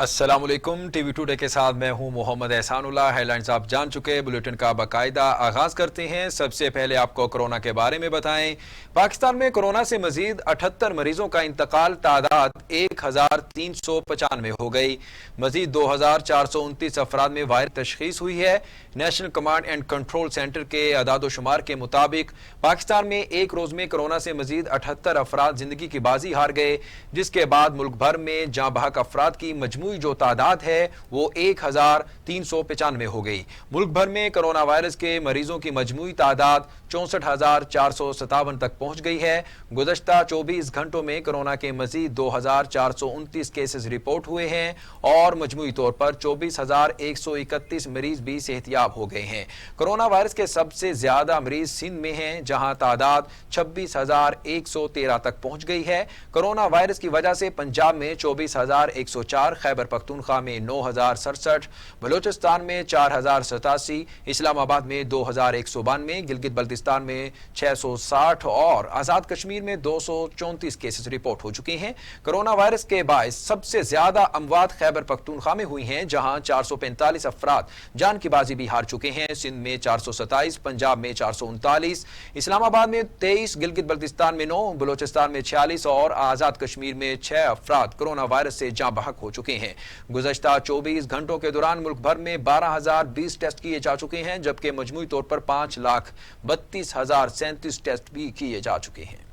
अस्सलाम वालेकुम। TV today के साथ मैं हूं मोहम्मद एहसानुल्लाह। हेडलाइंस आप जान चुके, बुलेटिन का बाकायदा आगाज करते हैं। सबसे पहले आपको कोरोना के बारे में बताएं। पाकिस्तान में कोरोना से मजीद 78 मरीजों का इंतकाल, तादाद 1395 हो गई। मजीद 2429 अफराद में वायरस तशखीस हुई है। National command and control centre के अदाद-ओ-शुमार के मुताबिक पाकिस्तान में एक रोज में कोरोना से मजीद 78 अफराद जिंदगी की बाजी हार गए, जिसके बाद मुल्क भर में जाँ बहक अफराद की मजमूई जो तादाद है वो 1395 हो गई। मुल्क भर में कोरोना वायरस के मरीजों की मजमूई तादाद 64,457 तक पहुंच गई है। गुज़श्ता 24 घंटों में कोरोना के मजीद 2,429 केसेस रिपोर्ट हुए हैं और मजमूई तौर पर 24,131 मरीज भी सेहतियाब हो गए हैं। कोरोना वायरस के सबसे ज्यादा मरीज सिंध में हैं, जहां तादाद 26,113 तक पहुंच गई है। कोरोना वायरस की वजह से पंजाब में 24,104, खैबर पख्तूनख्वा में 9,067, बलोचिस्तान में 4,087, इस्लामाबाद में 2,192, गिलगित बल्तिस्तान में 660 और आजाद कश्मीर में 234 केसेस रिपोर्ट हो चुके हैं। कोरोना वायरस के बायस सबसे ज्यादा अमवात खैबर पख्तूनख्वा में हुई हैं, जहां 445 अफराद जान की बाजी भी हार चुके हैं। सिंध में 427, पंजाब में 439, इस्लामाबाद में 23, गिलगित बल्तिस्तान में 9, बलोचिस्तान में 46 और आजाद कश्मीर में 6 अफराद कोरोना वायरस से जाँ बहक हो चुके हैं। गुज़श्ता 24 घंटों के दौरान मुल्क भर में 12,020 टेस्ट किए जा चुके हैं, जबकि मजमूई तौर पर 5,32,037 टेस्ट भी किए जा चुके हैं।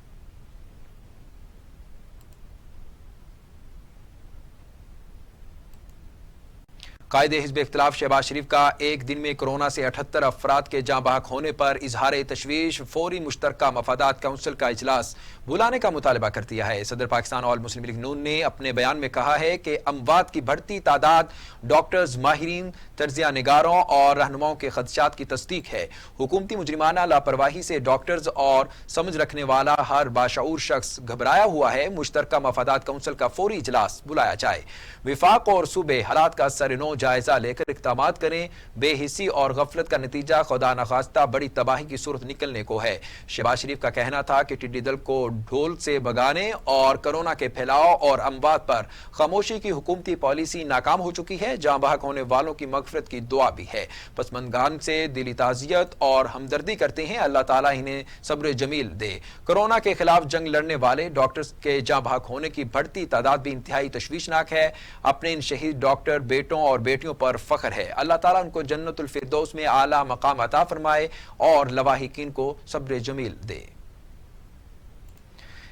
कायदे हिज़्ब इख्तिलाफ शहबाज शरीफ का एक दिन में कोरोना से 78 अफराद के जाँ बहक होने पर इजहार तशवीश फौरी मुश्तरका मफादात काउंसिल का इजलास बुलाने का मुतालबा कर दिया है। सदर पाकिस्तान ऑल मुस्लिम लीग नून ने अपने बयान में कहा है कि अमवात की बढ़ती तादाद डॉक्टर्स, माहिरीन, तर्जिया निगारों और रहनुमाओं के खदशात की तस्दीक है। हुकूमती मुजरिमाना लापरवाही से डॉक्टर्स और समझ रखने वाला हर बाशऊर शख्स घबराया हुआ है। मुश्तरका मफादात काउंसिल का फौरी इजलास बुलाया जाए। विफाक और सूबे हालात का सरनो जायजा लेकर इक़दामात करें। बेहिसी और गफलत का नतीजा खुदा नखास्ता बड़ी तबाही की सूरत निकलने को है। शहबाज शरीफ का कहना था कि टिड्डी दल को ढोल से भगाने और कोरोना के फैलाव और अमवात पर खामोशी की हुकूमती पॉलिसी नाकाम हो चुकी है। जाँ बहक होने वालों की मगफरत की दुआ भी है। पसमंदगान से दिली ताज़ियत और हमदर्दी करते हैं। अल्लाह ताला इन्हें सब्र जमील दे। कोरोना के खिलाफ जंग लड़ने वाले डॉक्टर्स के जाँ बहक होने की बढ़ती तादाद भी इंतहाई तशवीशनाक है। अपने इन शहीद डॉक्टर बेटों और बेटियों पर फख्र है। अल्लाह ताला उनको जन्नतुल फिरदौस में आला मकाम अता फरमाए और लवाहिकीन को सब्र जमील दे।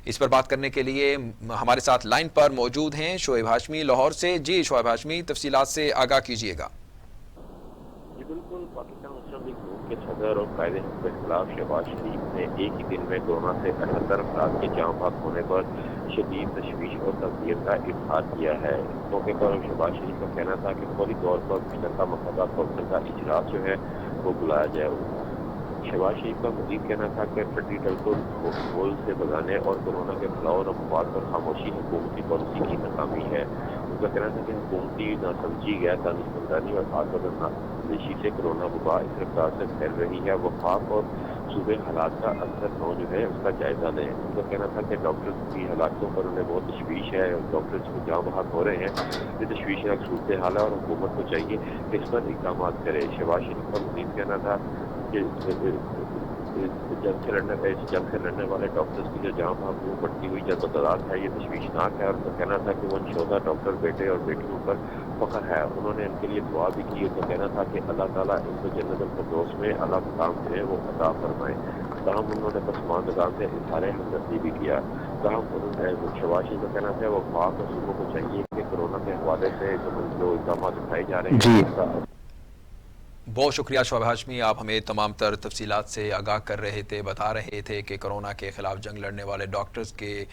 इस पर बात करने के लिए हमारे साथ लाइन पर मौजूद हैं शोएब हाशमी लाहौर से। जी शोएब हाशमी, तफसीलात से आगाह कीजिएगा। जी बिल्कुल, पाकिस्तान मुस्लिम लीग नून के सदर और कायदे हिज़्ब इख्तिलाफ शहबाज शरीफ ने एक ही दिन में कोरोना से 78 अफराद के जाँ बहक होने पर शदीद तशवीश और तज़य्यत का इजहार किया है। इस मौके पर शहबाज शरीफ का कहना था कि फौरी तौर पर मुश्तरका मफादात काउंसिल का इजलास जो है वो बुलाया जाए। शहबाज शरीफ का मजीद कहना था कि टिड्डी दल को ढोल से भगाने और कोरोना के फैलाव और अफवाह पर खामोशी हुकूमती पॉलिसी की नाकामी है। उनका कहना था कि हुकूमती नासमझी, गैर दानिशमंदानी और खासतौर नामंदी से कोरोना वबा इस रफ्तार से फैल रही है। वफाक और सूबे हालात का असर जो है उसका जायजा लें। उनका कहना था कि डॉक्टर्स की हालातों पर उन्हें बहुत तशवीश है। डॉक्टर्स को जाँ बहक हो रहे हैं, ये तशवीशनाक सूरत हाल है और हुकूमत को चाहिए कि इस पर इक़दाम करे। शहबाज शरीफ का मजीद कहना था कि जंग से लड़ने वाले डॉक्टर्स की जो जाँ बहक बढ़ती हुई जद्दोजहद है ये तशवीशनाक है। और उनका कहना था कि वो शोधा डॉक्टर बेटे और बेटियों पर फख्र है। उन्होंने इनके लिए दुआ भी की। उनका कहना था कि अल्लाह ताला इनको जन्नतुल फिरदौस में अला मकाम जो है वो अता फरमाए। ताहम उन्होंने पसमानदगान से इज़हार हमदर्दी भी किया। ताहम शहबाज शरीफ का कहना था वो वफाक और सूबों को चाहिए कि कोरोना के हवाले से जो इक़दाम उठाए जा रहे हैं। बहुत शुक्रिया शोएब हाशमी, आप हमें तमाम तर तफसीलात से आगाह कर रहे थे, बता रहे थे कि कोरोना के खिलाफ जंग लड़ने वाले डॉक्टर्स के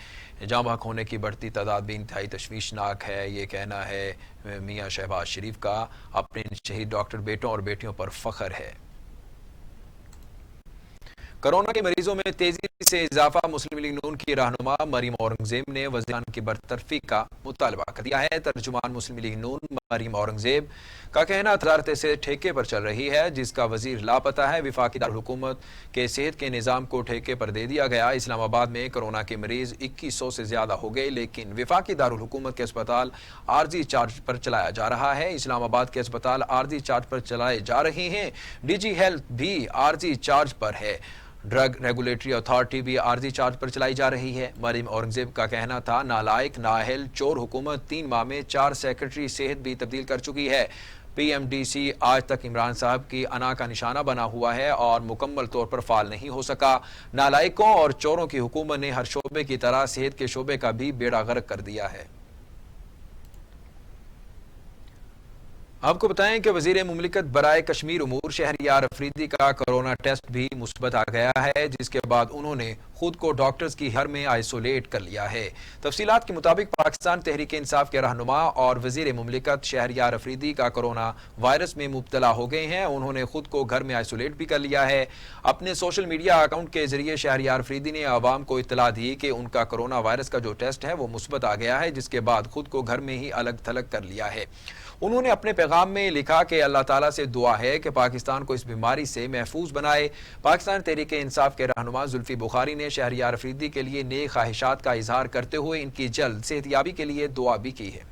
जाँ बहक होने की बढ़ती तादाद भी इंतहाई तशवीशनाक है। ये कहना है मियाँ शहबाज शरीफ का। अपने शहीद डॉक्टर बेटों और बेटियों पर फख्र है। कोरोना के मरीजों में तेजी से इजाफा, मुस्लिम लीग नून की रहनुमा मरीम औरंगजेब ने वज़ीर की बरतरफी का मुतालबा कर दिया है। तर्जुमान मुस्लिम लीग नून مریم اورنگزیب کا کہنا وزارت سے ٹھیکے پر چل رہی ہے جس کا وزیر لاپتہ ہے۔ وفاقی دارالحکومت کے صحت کے نظام کو ٹھیکے پر دے دیا گیا۔ اسلام آباد میں کورونا کے مریض 2100 سے زیادہ ہو گئے، لیکن وفاقی دارالحکومت کے اسپتال عارضی چارج پر چلایا جا رہا ہے۔ اسلام آباد کے اسپتال عارضی چارج پر چلائے جا رہے ہیں۔ ڈی جی ہیلتھ بھی عارضی چارج پر ہے۔ ڈرگ ریگولیٹری اتھارٹی بھی عارضی چارج پر چلائی جا رہی ہے۔ مریم اورنگزیب کا کہنا تھا نالائق نااہل چور حکومت 3 ماہ میں 4 سیکرٹری صحت بھی تبدیل کر چکی ہے۔ پی ایم ڈی سی آج تک عمران صاحب کی انا کا نشانہ بنا ہوا ہے اور مکمل طور پر فعال نہیں ہو سکا۔ نالائقوں اور چوروں کی حکومت نے ہر شعبے کی طرح صحت کے شعبے کا بھی بیڑا غرق کر دیا ہے۔ آپ کو بتائیں کہ وزیر مملکت برائے کشمیر امور شہریار افریدی کا کورونا ٹیسٹ بھی مثبت آ گیا ہے، جس کے بعد انہوں نے خود کو ڈاکٹرز کی گھر میں آئسولیٹ کر لیا ہے۔ تفصیلات کے مطابق پاکستان تحریک انصاف کے رہنما اور وزیر مملکت شہریار افریدی کا کورونا وائرس میں مبتلا ہو گئے ہیں۔ انہوں نے خود کو گھر میں آئسولیٹ بھی کر لیا ہے۔ اپنے سوشل میڈیا اکاؤنٹ کے ذریعے شہریار افریدی نے عوام کو اطلاع دی کہ ان کا کورونا وائرس کا جو ٹیسٹ ہے وہ مثبت آ گیا ہے، جس کے بعد خود کو گھر میں ہی الگ تھلگ کر لیا ہے۔ انہوں نے اپنے پیغام میں لکھا کہ اللہ تعالیٰ سے دعا ہے کہ پاکستان کو اس بیماری سے محفوظ بنائے۔ پاکستان تحریک انصاف کے رہنما زلفی بخاری نے شہریار افریدی کے لیے نیک خواہشات کا اظہار کرتے ہوئے ان کی جلد صحت یابی کے لیے دعا بھی کی ہے۔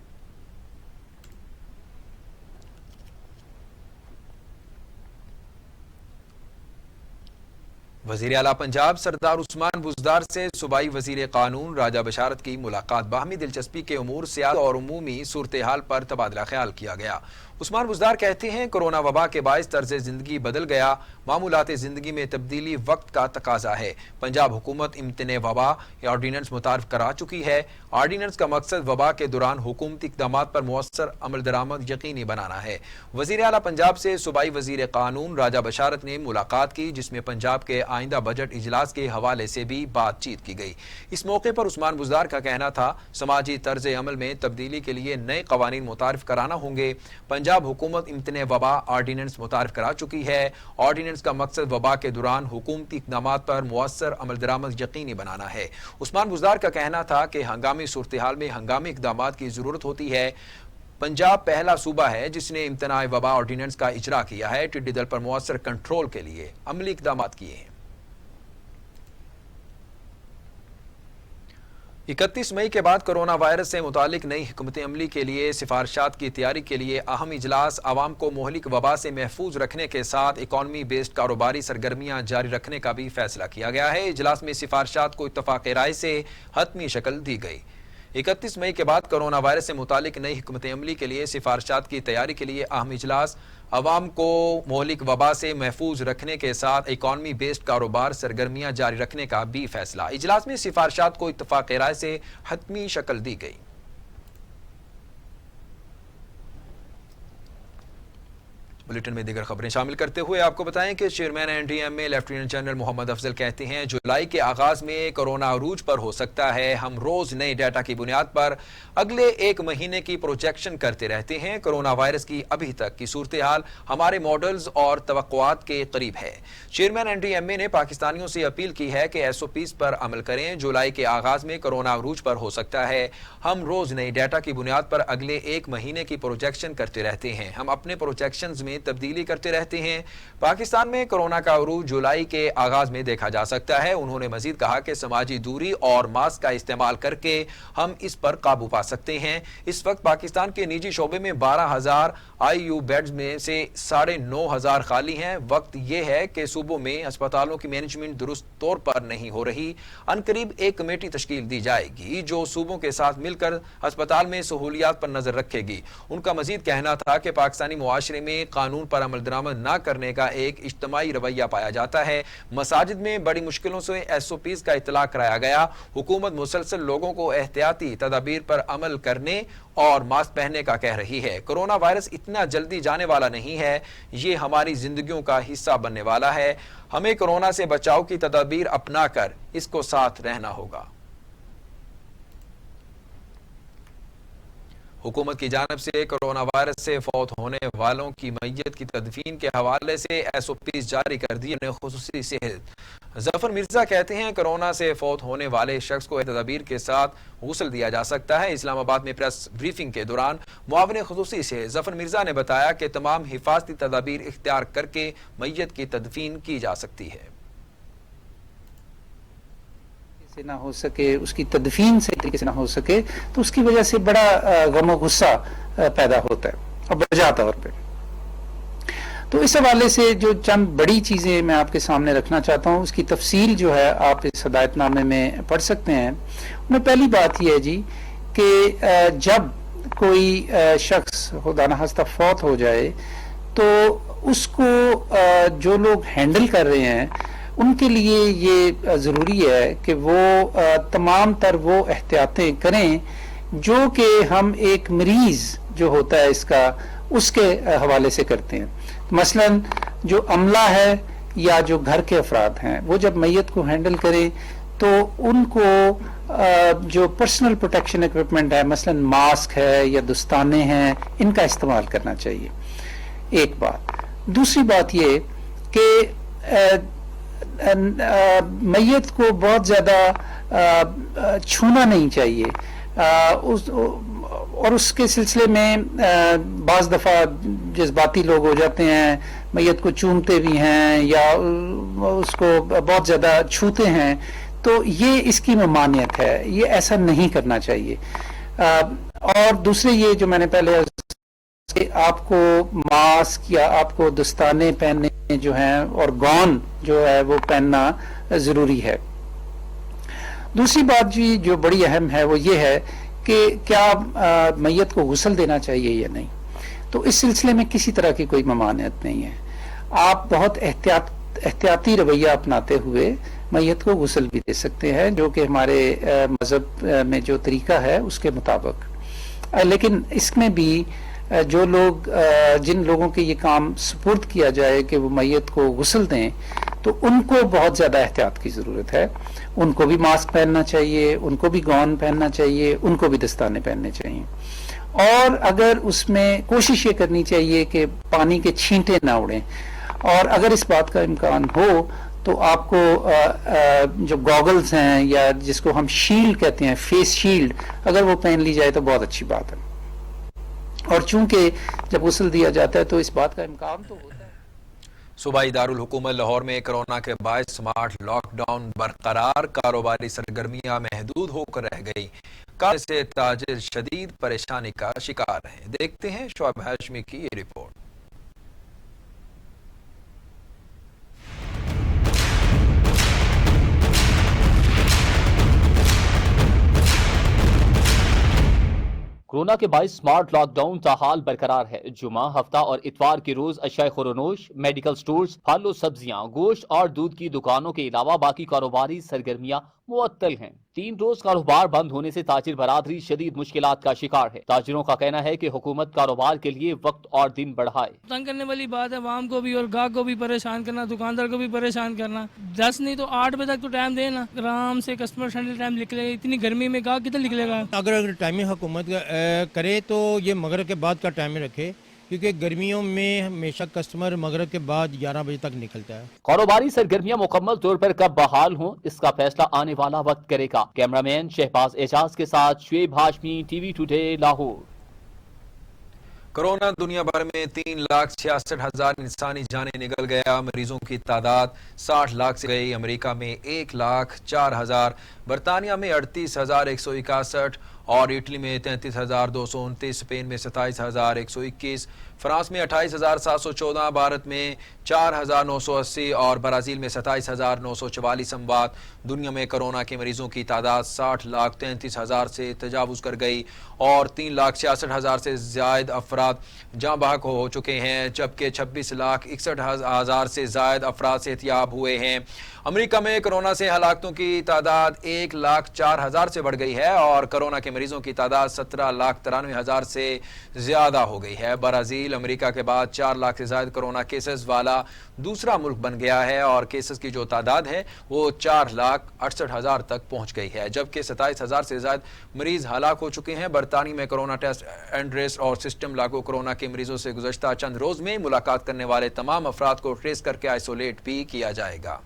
وزیر اعلیٰ پنجاب سردار عثمان بزدار سے صوبائی وزیر قانون راجہ بشارت کی ملاقات۔ باہمی دلچسپی کے امور، سیاست اور عمومی صورتحال پر تبادلہ خیال کیا گیا۔ عثمان بزدار کہتے ہیں کورونا وبا کے باعث طرز زندگی بدل گیا، معمولات زندگی میں تبدیلی وقت کا تقاضا ہے۔ پنجاب حکومت امتناع وبا آرڈیننس متعارف کرا چکی ہے۔ آرڈیننس کا مقصد وبا کے دوران حکومتی اقدامات پر مؤثر عمل درآمد یقینی بنانا ہے۔ وزیر اعلیٰ پنجاب سے صوبائی وزیر قانون راجہ بشارت نے ملاقات کی، جس میں پنجاب کے آئندہ بجٹ اجلاس کے حوالے سے بھی بات چیت کی گئی۔ اس موقع پر عثمان بزدار کا کہنا تھا سماجی طرز عمل میں تبدیلی کے لیے نئے قوانین متعارف کرانا ہوں گے۔ پنجاب حکومت امتناع وبا آرڈیننس متعارف کرا چکی ہے۔ آرڈیننس کا مقصد وبا کے دوران حکومتی اقدامات پر مؤثر عمل درآمد یقینی بنانا ہے۔ عثمان بزدار کا کہنا تھا کہ ہنگامی صورتحال میں ہنگامی اقدامات کی ضرورت ہوتی ہے۔ پنجاب پہلا صوبہ ہے جس نے امتناع وبا آرڈیننس کا اجرا کیا ہے۔ ٹڈی دل پر مؤثر کنٹرول کے لیے عملی اقدامات کیے ہیں۔ 31 مئی کے بعد کورونا وائرس سے متعلق نئی حکمت عملی کے لیے سفارشات کی تیاری کے لیے اہم اجلاس۔ عوام کو مہلک وبا سے محفوظ رکھنے کے ساتھ اکانومی بیسڈ کاروباری سرگرمیاں جاری رکھنے کا بھی فیصلہ کیا گیا ہے۔ اجلاس میں سفارشات کو اتفاق رائے سے حتمی شکل دی گئی۔ 31 مئی کے بعد کورونا وائرس سے متعلق نئی حکمت عملی کے لیے سفارشات کی تیاری کے لیے اہم اجلاس۔ عوام کو مہلک وبا سے محفوظ رکھنے کے ساتھ اکانومی بیسڈ کاروبار سرگرمیاں جاری رکھنے کا بھی فیصلہ۔ اجلاس میں سفارشات کو اتفاق رائے سے حتمی شکل دی گئی۔ بلیٹن میں دیگر خبریں شامل کرتے ہوئے آپ کو بتائیں کہ چیئرمین این ڈی ایم میں لیفٹیننٹ جنرل محمد افضل کہتے ہیں جولائی کے آغاز میں کورونا عروج پر ہو سکتا ہے۔ ہم روز نئے ڈیٹا کی بنیاد پر اگلے 1 مہینے کی پروجیکشن کرتے رہتے ہیں۔ کورونا وائرس کی ابھی تک کی صورتحال ہمارے ماڈلز اور توقعات کے قریب ہے۔ چیئرمین این ڈی ایم اے نے پاکستانیوں سے اپیل کی ہے کہ ایس او پیز پر عمل کریں۔ جولائی کے آغاز میں کورونا عروج پر ہو سکتا ہے۔ ہم روز نئے ڈیٹا کی بنیاد پر اگلے 1 مہینے کی پروجیکشن کرتے رہتے ہیں۔ ہم اپنے پروجیکشنز میں تبدیلی کرتے رہتے ہیں۔ پاکستان میں کورونا کا عروج جولائی کے آغاز میں دیکھا جا سکتا ہے۔ انہوں نے مزید کہا کہ سماجی دوری اور ماسک کا استعمال کر کے ہم اس پر قابو پا سکتے ہیں۔ اس وقت پاکستان کے نجی شعبے میں 12,000 آئی یو بیڈز میں سے 9,500 خالی ہیں۔ وقت یہ ہے کہ صوبوں میں ہسپتالوں کی مینجمنٹ درست طور پر نہیں ہو رہی۔ عنقریب ایک کمیٹی تشکیل دی جائے گی جو صوبوں کے ساتھ مل کر ہسپتال میں سہولیات پر نظر رکھے گی۔ ان کا مزید کہنا تھا کہ پاکستانی معاشرے میں قانون پر عمل درآمد نہ کرنے کا ایک اجتماعی رویہ پایا جاتا ہے۔ مساجد میں بڑی مشکلوں سے ایس او پیز کا اطلاع کرایا گیا۔ حکومت مسلسل لوگوں کو احتیاطی تدابیر پر عمل کرنے اور ماسک پہننے کا کہہ رہی ہے۔ کورونا وائرس اتنا جلدی جانے والا نہیں ہے، یہ ہماری زندگیوں کا حصہ بننے والا ہے۔ ہمیں کورونا سے بچاؤ کی تدابیر اپنا کر اس کو ساتھ رہنا ہوگا۔ حکومت کی جانب سے کرونا وائرس سے فوت ہونے والوں کی میت کی تدفین کے حوالے سے SOPs جاری کر دیے خصوصی صحت. ظفر مرزا کہتے ہیں کرونا سے فوت ہونے والے شخص کو تدابیر کے ساتھ غسل دیا جا سکتا ہے. اسلام آباد میں پریس بریفنگ کے دوران معاون خصوصی سے ظفر مرزا نے بتایا کہ تمام حفاظتی تدابیر اختیار کر کے میت کی تدفین کی جا سکتی ہے. سے نہ ہو سکے، اس کی تدفین سے طریقے سے نہ ہو سکے تو اس کی وجہ سے بڑا غم و غصہ پیدا ہوتا ہے اور بجا طور پہ. تو اس حوالے سے جو چند بڑی چیزیں میں آپ کے سامنے رکھنا چاہتا ہوں، اس کی تفصیل جو ہے آپ اس ہدایت نامے میں پڑھ سکتے ہیں. ان میں پہلی بات یہ ہے جی کہ جب کوئی شخص خدا نخواستہ فوت ہو جائے تو اس کو جو لوگ ہینڈل کر رہے ہیں ان کے لیے یہ ضروری ہے کہ وہ تمام تر وہ احتیاطیں کریں جو کہ ہم ایک مریض جو ہوتا ہے اس کے حوالے سے کرتے ہیں. مثلا جو عملہ ہے یا جو گھر کے افراد ہیں وہ جب میت کو ہینڈل کریں تو ان کو جو پرسنل پروٹیکشن ایکوپمنٹ ہے، مثلا ماسک ہے یا دستانے ہیں، ان کا استعمال کرنا چاہیے. ایک بات. دوسری بات یہ کہ میت کو بہت زیادہ چھونا نہیں چاہیے، اور اس کے سلسلے میں بعض دفعہ جذباتی لوگ ہو جاتے ہیں، میت کو چومتے بھی ہیں یا اس کو بہت زیادہ چھوتے ہیں، تو یہ اس کی ممانعت ہے، یہ ایسا نہیں کرنا چاہیے. اور دوسرے یہ جو میں نے پہلے کہ آپ کو ماسک یا آپ کو دستانے پہننے جو ہیں اور گون جو ہے وہ پہننا ضروری ہے. دوسری بات جی جو بڑی اہم ہے وہ یہ ہے کہ کیا میت کو غسل دینا چاہیے یا نہیں. تو اس سلسلے میں کسی طرح کی کوئی ممانعت نہیں ہے. آپ بہت احتیاطی رویہ اپناتے ہوئے میت کو غسل بھی دے سکتے ہیں، جو کہ ہمارے مذہب میں جو طریقہ ہے اس کے مطابق. لیکن اس میں بھی جو لوگ جن لوگوں کے یہ کام سپرد کیا جائے کہ وہ میت کو غسل دیں تو ان کو بہت زیادہ احتیاط کی ضرورت ہے. ان کو بھی ماسک پہننا چاہیے، ان کو بھی گون پہننا چاہیے، ان کو بھی دستانے پہننے چاہیے. اور اگر اس میں کوشش یہ کرنی چاہیے کہ پانی کے چھینٹے نہ اڑیں، اور اگر اس بات کا امکان ہو تو آپ کو جو گوگلز ہیں یا جس کو ہم شیلڈ کہتے ہیں، فیس شیلڈ، اگر وہ پہن لی جائے تو بہت اچھی بات ہے. اور چونکہ جب غسل دیا جاتا ہے تو اس بات کا امکان تو ہوتا ہے. صوبائی دارالحکومت لاہور میں کرونا کے باعث سمارٹ لاک ڈاؤن برقرار، کاروباری سرگرمیاں محدود ہو کر رہ گئی. کار سے تاجر شدید پریشانی کا شکار ہیں. دیکھتے ہیں شعیب ہاشمی کی یہ رپورٹ. کورونا کے باعث سمارٹ لاک ڈاؤن تاحال برقرار ہے. جمعہ، ہفتہ اور اتوار کے روز اشیاء خورونوش، میڈیکل سٹورز، پھل و سبزیاں، گوشت اور دودھ کی دکانوں کے علاوہ باقی کاروباری سرگرمیاں معطل ہیں. 3 روز کاروبار بند ہونے سے تاجر برادری شدید مشکلات کا شکار ہے. تاجروں کا کہنا ہے کہ حکومت کاروبار کے لیے وقت اور دن بڑھائے. تنگ کرنے والی بات ہے، عوام کو بھی اور گاہک کو بھی پریشان کرنا، دکاندار کو بھی پریشان کرنا. 10 نہیں تو 8 بجے تک تو ٹائم دینا، آرام سے کسٹمر فرینڈلی ٹائم نکلے گا. اتنی گرمی میں گاہک کتنا نکلے گا؟ اگر ٹائمنگ حکومت کرے تو یہ مغرب کے بعد کا ٹائم رکھے، کیونکہ گرمیوں میں ہمیشہ کسٹمر مغرب کے بعد 11 بجے تک نکلتا ہے. کاروباری سرگرمیاں مکمل طور پر کب بحال ہوں اس کا فیصلہ آنے والا وقت کرے گا. کیمرہ مین شہباز اعجاز کے ساتھ Shoaib Hashmi, T V today, Lahore. Corona دنیا بھر میں 3,66,000 انسانی جانیں نکل گیا. مریضوں کی تعداد 60 لاکھ سے گئی. امریکہ میں 1,04,000، برطانیہ میں 38,161 اور اٹلی میں 33,229، اسپین میں 27,121، فرانس میں 28,714، بھارت میں 4,980 اور برازیل میں 27,944. اموات. دنیا میں کورونا کے مریضوں کی تعداد 60,33,000 سے تجاوز کر گئی اور 3,66,000 سے زائد افراد جاں بحق ہو چکے ہیں، جبکہ 26,61,000 سے زائد افراد صحتیاب ہوئے ہیں. امریکہ میں کورونا سے ہلاکتوں کی تعداد 1,04,000 سے بڑھ گئی ہے اور کورونا کے मरीजों की तादाद 17,93,000 से ज्यादा हो गई है। ब्राजील अमेरिका के बाद 4 लाख से ज्यादा कोरोना केसेस वाला दूसरा मुल्क बन गया है और केसेस की जो तादाद है वो 4,68,000 तक पहुंच गई है, जबकि 27,000 से ज्यादा मरीज हलाक हो चुके हैं। बरतानिया में कोरोना टेस्ट एंड्रेस और सिस्टम लागू कोरोना के मरीजों से गुज़श्ता चंद रोज में मुलाकात करने वाले तमाम अफराद को ट्रेस करके आइसोलेट भी किया जाएगा।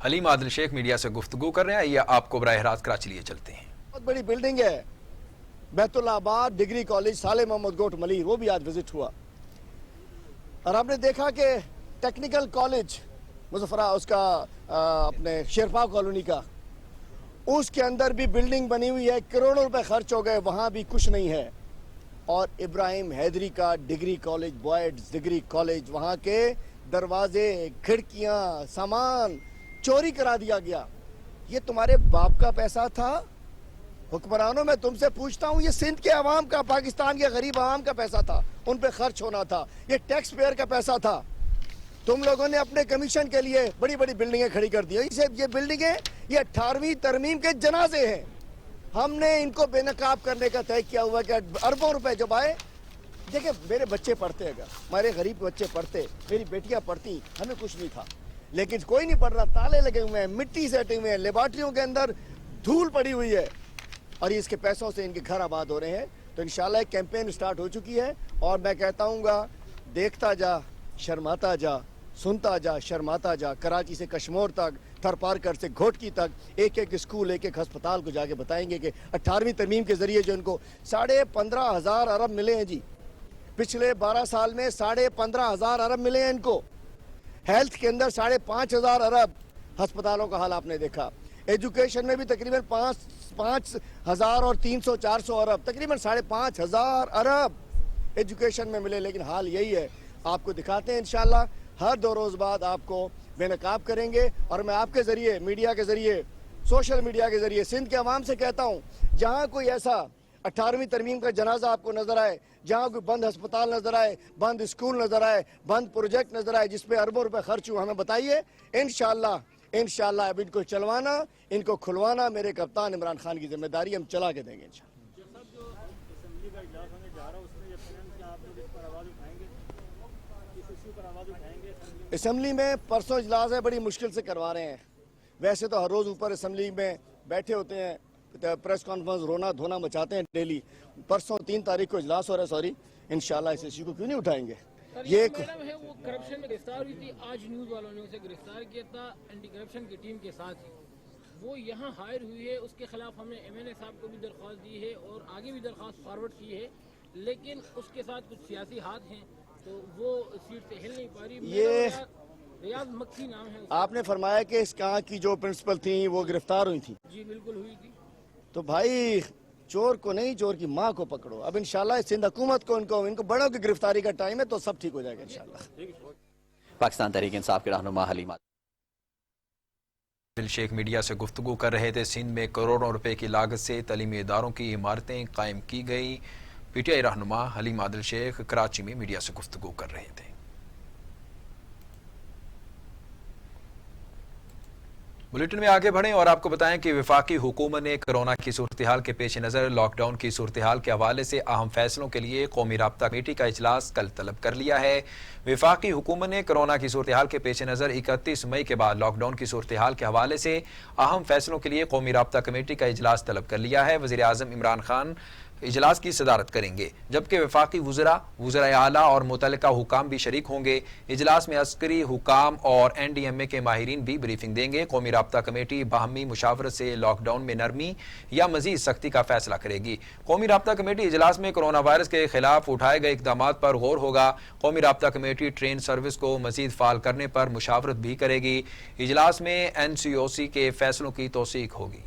हलीम आदिल शेख मीडिया से गुफ्तगू कर रहे हैं, ये आपको बराह रास्त कराची लिए चलते हैं। बहुत बड़ी बिल्डिंग है बैतुल्लाबाद डिग्री कॉलेज, साले मोहम्मद गोट मलिर, वो भी आज विजिट हुआ और आपने देखा कि टेक्निकल कॉलेज मुजफ्फरा उसका अपने शेरपा कॉलोनी का, उसके अंदर भी बिल्डिंग बनी हुई है, करोड़ों रुपए खर्च हो गए, वहाँ भी कुछ नहीं है। और इब्राहिम हैदरी का degree college, boys degree college, वहाँ के दरवाजे खिड़कियाँ सामान चोरी करा दिया गया। ये तुम्हारे बाप का पैसा था? हुक्मरानों, मैं तुमसे पूछता हूँ, ये सिंध के अवाम का, पाकिस्तान के गरीब अवाम का पैसा था, उन पे खर्च होना था, ये टैक्स पेयर का पैसा था। तुम लोगों ने अपने कमीशन के लिए बड़ी बड़ी बिल्डिंगें खड़ी कर दी। ये बिल्डिंगें ये 18वीं तरमीम के जनाजे हैं। हमने इनको बेनकाब करने का तय किया हुआ कि अरबों रुपए जब आए, देखिए मेरे बच्चे पढ़ते, अगर हमारे गरीब बच्चे पढ़ते, मेरी बेटियां पढ़ती, हमें कुछ नहीं था, लेकिन कोई नहीं पढ़ रहा, ताले लगे हुए हैं, मिट्टी से हटे हुए हैं, लेबॉर्ट्रियों के अंदर धूल पड़ी हुई है और इसके पैसों से इनके घर आबाद हो रहे हैं। तो इंशाल्लाह एक कैंपेन स्टार्ट हो चुकी है और मैं कहता हूँगा, देखता जा शर्माता जा, सुनता जा शर्माता जा। कराची से कश्मीर तक, थरपारकर से घोटकी तक, एक एक स्कूल, एक एक अस्पताल को जाके बताएंगे कि 18वीं तरमीम के जरिए जो इनको 15,500 अरब मिले हैं जी, पिछले 12 साल में 15,500 अरब मिले हैं इनको। हेल्थ के अंदर 5,500 अरब, अस्पतालों का हाल आपने देखा। एजुकेशन में भी तकरीबन 5,000 और 300-400 अरब, तकरीबन 5,500 अरब एजुकेशन में मिले। लेकिन हाल यही है, आपको दिखाते हैं इंशाल्लाह, हर 2 रोज़ बाद आपको बेनकाब करेंगे। और मैं आपके ज़रिए, मीडिया के ज़रिए, सोशल मीडिया के ज़रिए सिंध के अवाम से कहता हूँ, जहाँ कोई ऐसा 18वीं तरमीम का जनाजा आपको नजर आए, जहाँ कोई बंद अस्पताल नजर आए, बंद स्कूल नजर आए, बंद प्रोजेक्ट नजर आए जिसपे अरबों रुपए खर्च हुए, हमें बताइए। इंशाल्लाह अब इनको चलवाना, इनको खुलवाना मेरे कप्तान इमरान खान की जिम्मेदारी, हम चला के देंगे इंशाल्लाह। असम्बली में परसों इजलास है, बड़ी मुश्किल से करवा रहे हैं। वैसे तो हर रोज ऊपर असम्बली में बैठे होते हैं, प्रेस कॉन्फ्रेंस रोना धोना मचाते हैं डेली। परसों 3 तारीख को इजलास हो रहा है, सॉरी, इंशाल्लाह इस इश्यू को क्यों नहीं उठाएंगे। ये मैडम है वो करप्शन में गिरफ्तार हुई थी, आज न्यूज वालों ने उसे गिरफ्तार किया था एंटी करप्शन की टीम के साथ ही। वो यहाँ हायर हुई है, उसके खिलाफ हमने MNA साहब को भी दरख्वास्त दी है और आगे भी दरख्वास्त फॉरवर्ड की है, लेकिन उसके साथ कुछ सियासी हाथ हैं तो वो सीट से हिल नहीं पा रही। ये रियाज मक्खी नाम है। आपने फरमाया कि इस कहाँ की जो प्रिंसिपल थी वो गिरफ्तार हुई थी। जी बिल्कुल हुई थी। तो भाई चोर को नहीं, चोर की माँ को पकड़ो। अब इंशाल्लाह सिंध हुकूमत को इनको बड़ों की गिरफ्तारी का टाइम है, तो सब ठीक हो जाएगा इंशाल्लाह। पाकिस्तान तहरीक इंसाफ के रहनुमा हलीम आदिल शेख मीडिया से गुफ्तगू कर रहे थे। सिंध में करोड़ों रुपए की लागत से तलीमी इदारों की इमारतें कायम की गई। PTI रहनुमा हलीम आदिल शेख कराची में मीडिया से गुफ्तगू कर रहे थे। बुलेटिन में आगे बढ़ें और आपको बताएं कि वफाकी हुकूमत ने कोरोना की सूरत हाल के पेश नज़र लॉकडाउन की सूरत हाल के हवाले से अहम फैसलों के लिए कौमी राब्ता कमेटी का इजलास कल तलब कर लिया है। वफाकी हुकूमत ने कोरोना की सूरत हाल के पेश नज़र 31 मई के बाद लॉकडाउन की सूरत हाल के हवाले से अहम फैसलों के लिए कौमी राब्ता कमेटी का इजलास तलब कर लिया है। वज़ीर आज़म इमरान खान इजलास की सदारत करेंगे, जबकि वफाकी वज़राए आला और मुतल्लिका हुकाम भी शरीक होंगे। इजलास में अस्करी हुकाम और NDMA के माहिरीन भी ब्रीफिंग देंगे। कौमी राब्ता कमेटी बाहमी मुशावरत से लॉकडाउन में नरमी या मजीद सख्ती का फैसला करेगी। कौमी राब्ता कमेटी इजलास में कोरोना वायरस के खिलाफ उठाए गए इक़दाम पर गौर होगा। कौमी राब्ता कमेटी ट्रेन सर्विस को मजीद फाल करने पर मुशावरत भी करेगी। इजलास में NCOC के फैसलों की तौसीक होगी।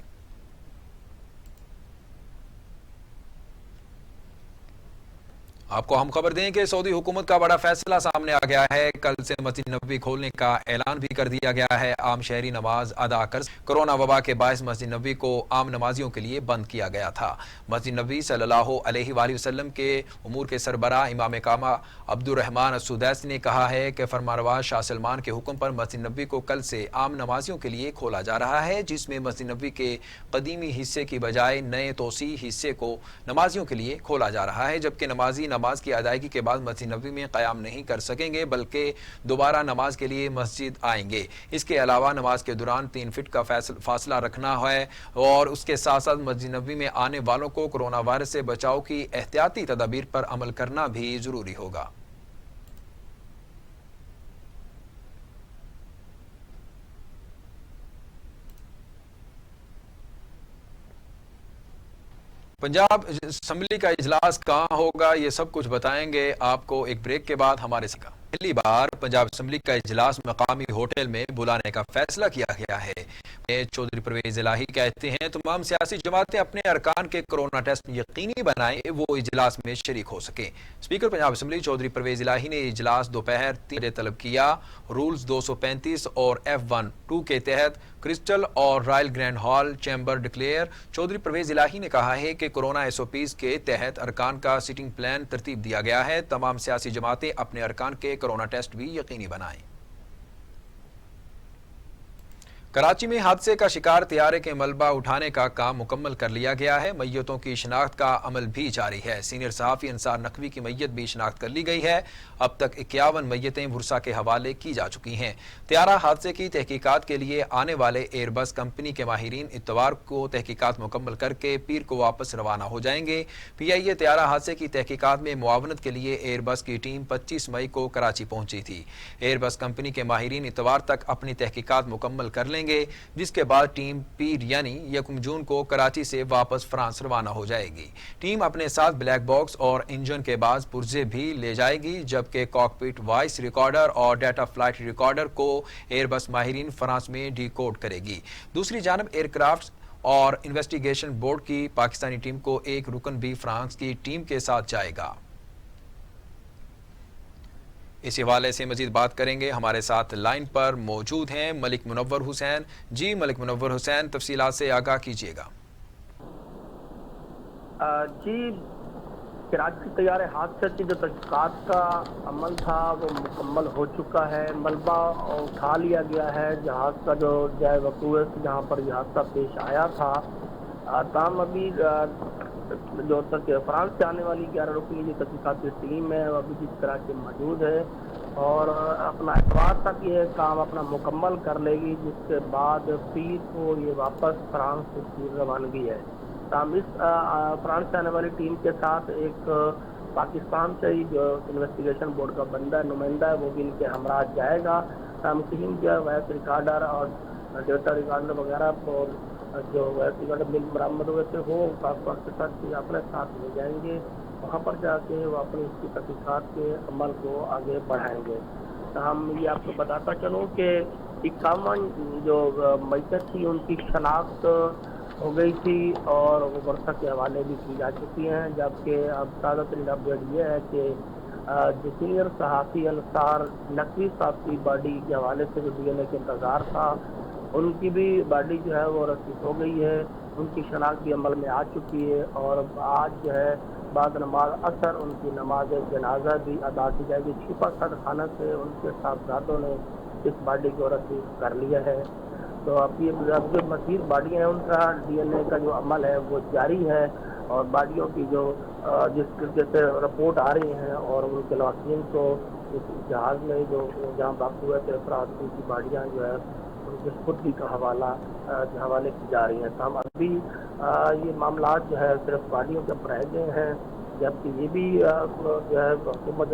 آپ کو ہم خبر دیں کہ سعودی حکومت کا بڑا فیصلہ سامنے آ گیا ہے. کل سے مسجد نبوی کھولنے کا اعلان بھی کر دیا گیا ہے. عام شہری نماز ادا کر کورونا وبا کے باعث مسجد نبوی کو عام نمازیوں کے لیے بند کیا گیا تھا. مسجد نبوی صلی اللہ علیہ وآلہ وسلم کے امور کے سربراہ امام کعبہ عبد الرحمن السدیسی نے کہا ہے کہ فرمانروا شاہ سلمان کے حکم پر مسجد نبوی کو کل سے عام نمازیوں کے لیے کھولا جا رہا ہے، جس میں مسجد نبوی کے قدیمی حصے کی بجائے نئے توسیع حصے کو نمازیوں کے لیے کھولا جا رہا ہے، جبکہ نمازی نماز کی ادائیگی کے بعد مسجد نبوی میں قیام نہیں کر سکیں گے بلکہ دوبارہ نماز کے لیے مسجد آئیں گے. اس کے علاوہ نماز کے دوران 3 فٹ کا فاصلہ رکھنا ہے اور اس کے ساتھ ساتھ مسجد نبوی میں آنے والوں کو کورونا وائرس سے بچاؤ کی احتیاطی تدابیر پر عمل کرنا بھی ضروری ہوگا. پنجاب اسمبلی کا اجلاس کہاں ہوگا، یہ سب کچھ بتائیں گے آپ کو ایک بریک کے بعد ہمارے ساتھ. پہلی بار پنجاب اسمبلی کا اجلاس مقامی ہوٹل میں بلانے کا فیصلہ کیا گیا ہے. چودھری پرویز الہی کہتے ہیں تمام سیاسی جماعتیں اپنے ارکان کے کورونا ٹیسٹ یقینی بنائیں وہ اجلاس میں شریک ہو سکیں. اسپیکر پنجاب اسمبلی چودھری پرویز الہی نے اجلاس دوپہر 3 بجے طلب کیا. رولز 235 اور F1(2) کے تحت کرسٹل اور Royal Grand Hall chamber declare. Chaudhry Pervaiz Elahi نے کہا ہے کہ کورونا SOPs کے تحت ارکان کا سیٹنگ پلان ترتیب دیا گیا ہے. تمام سیاسی جماعتیں اپنے ارکان کے کورونا ٹیسٹ بھی یقینی بنائیں. کراچی میں حادثے کا شکار طیارے کے ملبہ اٹھانے کا کام مکمل کر لیا گیا ہے. میتوں کی شناخت کا عمل بھی جاری ہے. سینئر صحافی انصار نقوی کی میت بھی شناخت کر لی گئی ہے. اب تک 51 میتیں ورثاء کے حوالے کی جا چکی ہیں. طیارہ حادثے کی تحقیقات کے لیے آنے والے ایئر بس کمپنی کے ماہرین اتوار کو تحقیقات مکمل کر کے پیر کو واپس روانہ ہو جائیں گے. PIA طیارہ حادثے کی تحقیقات میں معاونت کے لیے ایئر بس کی ٹیم 25 مئی کو کراچی پہنچی تھی. ایئر بس کمپنی کے ماہرین اتوار تک اپنی تحقیقات مکمل کر لیں گے، جس کے بعد ٹیم پیر یعنی 1 جون کو کراچی سے واپس فرانس روانہ ہو جائے گی. ٹیم اپنے ساتھ بلیک باکس اور انجن کے بعض پرزے بھی لے جائے گی، جبکہ کاکپٹ وائس ریکارڈر اور ڈیٹا فلائٹ ریکارڈر کو ایئر بس ماہرین فرانس میں ڈی کوڈ کرے گی. دوسری جانب ایئر کرافٹ اور انویسٹیگیشن بورڈ کی پاکستانی ٹیم کو ایک رکن بھی فرانس کی ٹیم کے ساتھ جائے گا. اس حوالے سے مزید بات کریں گے. ہمارے ساتھ لائن پر موجود ہیں ملک منور حسین. جی ملک منور حسین، تفصیلات سے آگاہ کیجیے گا. جی، کراچی طیارے حادثے کی جو تحقیقات کا عمل تھا وہ مکمل ہو چکا ہے. ملبہ اٹھا لیا گیا ہے جہاز کا جو جائے وقوع جہاں پر یہ حادثہ پیش آیا تھا. تاہم ابھی جو تک فرانس سے آنے والی 11 رکنی جو تحقیقاتی ٹیم ہے وہ ابھی بھی کراچی موجود ہے اور اپنا اتوار تک یہ کام اپنا مکمل کر لے گی، جس کے بعد پیر کو یہ واپس فرانس کی روانگی ہے. تاہم اس فرانس سے آنے والی ٹیم کے ساتھ ایک پاکستان سے ہی جو انویسٹیگیشن بورڈ کا نمائندہ ہے وہ بھی ان کے ہمراہ جائے گا. تاہم ٹیم جو ہے وائس ریکارڈر اور ڈیٹا ریکارڈر وغیرہ جو وائس ریکارڈر مل برآمد ہوئے تھے وہ پاسپورٹ کے ساتھ اپنے ساتھ لے جائیں گے. وہاں پر جا کے وہ اپنی اس کی تحقیقات کے عمل کو آگے بڑھائیں گے. ہم یہ آپ کو بتاتا چلوں کہ 51 جو میتیں تھی ان کی شناخت ہو گئی تھی اور وہ ورثہ کے حوالے بھی کی جا چکی ہیں، جبکہ اب تازہ ترین اپڈیٹ یہ ہے کہ جو سینئر صحافی انصار نقوی صاحب کی باڈی کے حوالے سے جو DNA کے انتظار تھا ان کی بھی باڈی جو ہے وہ رسید ہو گئی ہے. ان کی شناخت بھی عمل میں آ چکی ہے اور آج جو ہے بعد نماز عصر ان کی نماز جنازہ بھی ادا کی جائے گی. چھپا صد خانہ سے ان کے صاحبزادوں نے اس باڈی کو رسید کر لیا ہے. تو اب جو مزید باڈیاں ہیں ان کا DNA کا جو عمل ہے وہ جاری ہے اور باڈیوں کی جو جس طریقے سے رپورٹ آ رہی ہیں اور ان کے لواحقین کو اس جہاز میں جو جہاں باقی ہوئے تھے افراد کی باڈیاں جو ہے ان کے سپردگی کا حوالے کی جا رہی ہیں. تو ہم ابھی یہ معاملات جو ہے صرف باڈیوں کے پر رہ گئے ہیں، جبکہ یہ بھی جو ہے حکومت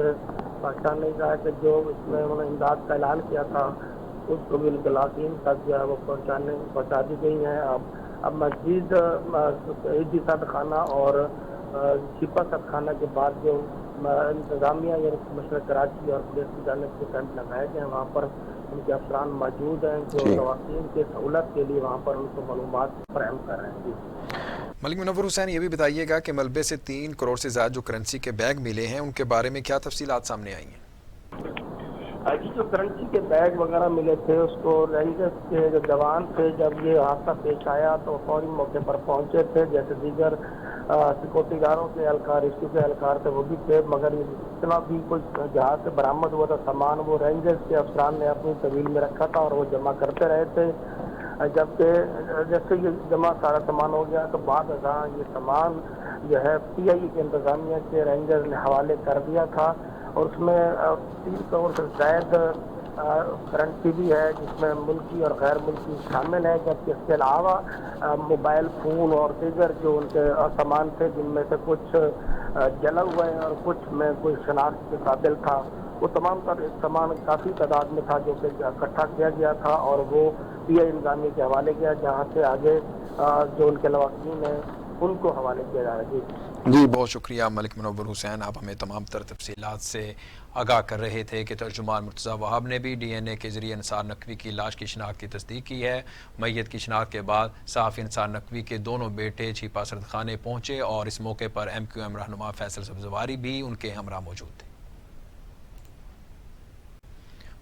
پاکستان نے کہا کہ جو اس میں انہوں نے امداد کا اعلان کیا تھا اس کو بھی ان کے لاقین تک جو ہے وہ پہنچا دی گئی ہیں. اب مسجد عیدی صد خانہ اور چھپا صد خانہ کے بعد جو انتظامیہ یا مشرق کراچی اور پولیس کی جانب سے کیمپ لگائے گئے ہیں وہاں پر ان کے افسران موجود ہیں جو خواتین کے سہولت کے لیے وہاں پر ان کو معلومات فراہم کر رہے ہیں. ملک منور حسین، یہ بھی بتائیے گا کہ ملبے سے 3 کروڑ سے زیادہ جو کرنسی کے بیگ ملے ہیں ان کے بارے میں کیا تفصیلات سامنے آئی ہیں؟ جی، جو کرنسی کے بیگ وغیرہ ملے تھے اس کو رینجرز کے جو جوان تھے، جب یہ حادثہ پیش آیا تو فوری موقع پر پہنچے تھے، جیسے دیگر سیکورٹی گارڈوں کے اہلکار، ریسکیو کے اہلکار تھے وہ بھی تھے، مگر جتنا بھی کچھ جہاز سے برآمد ہوا تھا سامان وہ رینجرز کے افسران نے اپنی طویل میں رکھا تھا اور وہ جمع کرتے رہے تھے، جبکہ جیسے یہ جمع سارا سامان ہو گیا تو بعد ازاں یہ سامان جو ہے پی آئی کے انتظامیہ کے رینجرز نے حوالے کر دیا تھا، اور اس میں 3 کروڑ سے زائد کرنسی بھی ہے جس میں ملکی اور غیر ملکی شامل ہے، جبکہ اس کے علاوہ موبائل فون اور دیگر جو ان کے سامان تھے جن میں سے کچھ جلا ہوا ہے اور کچھ میں کوئی شناخت کے قابل تھا، وہ تمام تر سامان کافی تعداد میں تھا جو کہ اکٹھا کیا گیا تھا اور وہ پی آئی انتظامیہ کے حوالے کیا، جہاں سے آگے جو ان کے لواحقین ہیں ان کو حوالے کیا جا رہا ہے۔ جی بہت شکریہ ملک منور حسین، آپ ہمیں تمام تر تفصیلات سے آگاہ کر رہے تھے کہ ترجمان مرتضیٰ وہاب نے بھی ڈی این اے کے ذریعے انصار نقوی کی لاش کی شناخت کی تصدیق کی ہے۔ میت کی شناخت کے بعد صحافی انصار نقوی کے دونوں بیٹے چھیپا سردخانے پہنچے اور اس موقع پر ایم کیو ایم رہنما فیصل سبزواری بھی ان کے ہمراہ موجود تھے۔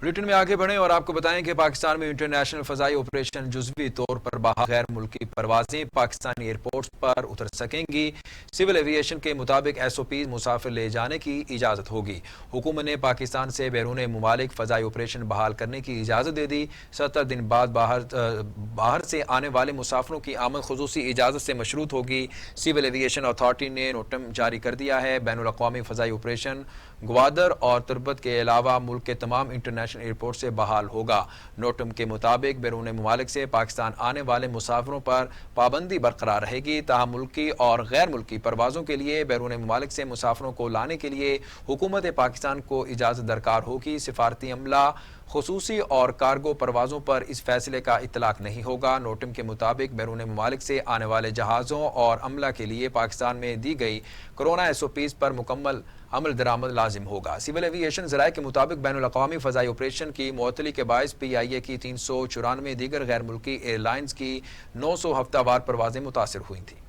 بلیٹن میں آگے بڑھیں اور آپ کو بتائیں کہ پاکستان میں انٹرنیشنل فضائی آپریشن جزوی طور پر باہر غیر ملکی پروازیں پاکستانی ایئرپورٹس پر اتر سکیں گی۔ سول ایویشن کے مطابق ایس او پی مسافر لے جانے کی اجازت ہوگی۔ حکومت نے پاکستان سے بیرون ممالک فضائی آپریشن بحال کرنے کی اجازت دے دی۔ 70 دن بعد باہر سے آنے والے مسافروں کی آمد خصوصی اجازت سے مشروط ہوگی۔ سول ایویشن اتھارٹی نے نوٹم جاری کر دیا ہے۔ بین الاقوامی فضائی آپریشن گوادر اور تربت کے علاوہ ملک کے تمام انٹرنیشنل ایئرپورٹ سے بحال ہوگا۔ نوٹم کے مطابق بیرون ممالک سے پاکستان آنے والے مسافروں پر پابندی برقرار رہے گی، تاہم ملکی اور غیر ملکی پروازوں کے لیے بیرون ممالک سے مسافروں کو لانے کے لیے حکومت پاکستان کو اجازت درکار ہوگی۔ سفارتی عملہ، خصوصی اور کارگو پروازوں پر اس فیصلے کا اطلاق نہیں ہوگا۔ نوٹم کے مطابق بیرون ممالک سے آنے والے جہازوں اور عملہ کے لیے پاکستان میں دی گئی کورونا ایس او پیز پر مکمل عمل درآمد لازم ہوگا۔ سول ایویشن ذرائع کے مطابق بین الاقوامی فضائی آپریشن کی معطلی کے باعث پی آئی اے کی 394 دیگر غیر ملکی ایئر لائنز کی 900 ہفتہ وار پروازیں متاثر ہوئی تھیں۔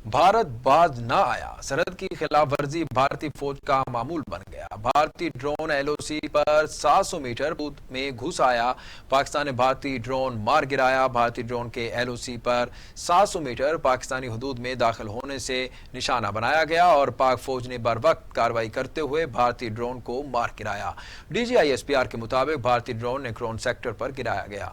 بھارت باز نہ آیا، سرحد کی خلاف ورزی بھارتی فوج کا معمول بن گیا۔ بھارتی ڈرون ایل او سی پر 700 میٹر حدود میں گھس آیا، پاکستان نے بھارتی ڈرون مار گرایا۔ بھارتی ڈرون کے ایل او سی پر 700 میٹر پاکستانی حدود میں داخل ہونے سے نشانہ بنایا گیا اور پاک فوج نے بر وقت کارروائی کرتے ہوئے بھارتی ڈرون کو مار گرایا۔ D G I S P R کے مطابق بھارتی ڈرون نیکرون سیکٹر پر گرایا گیا۔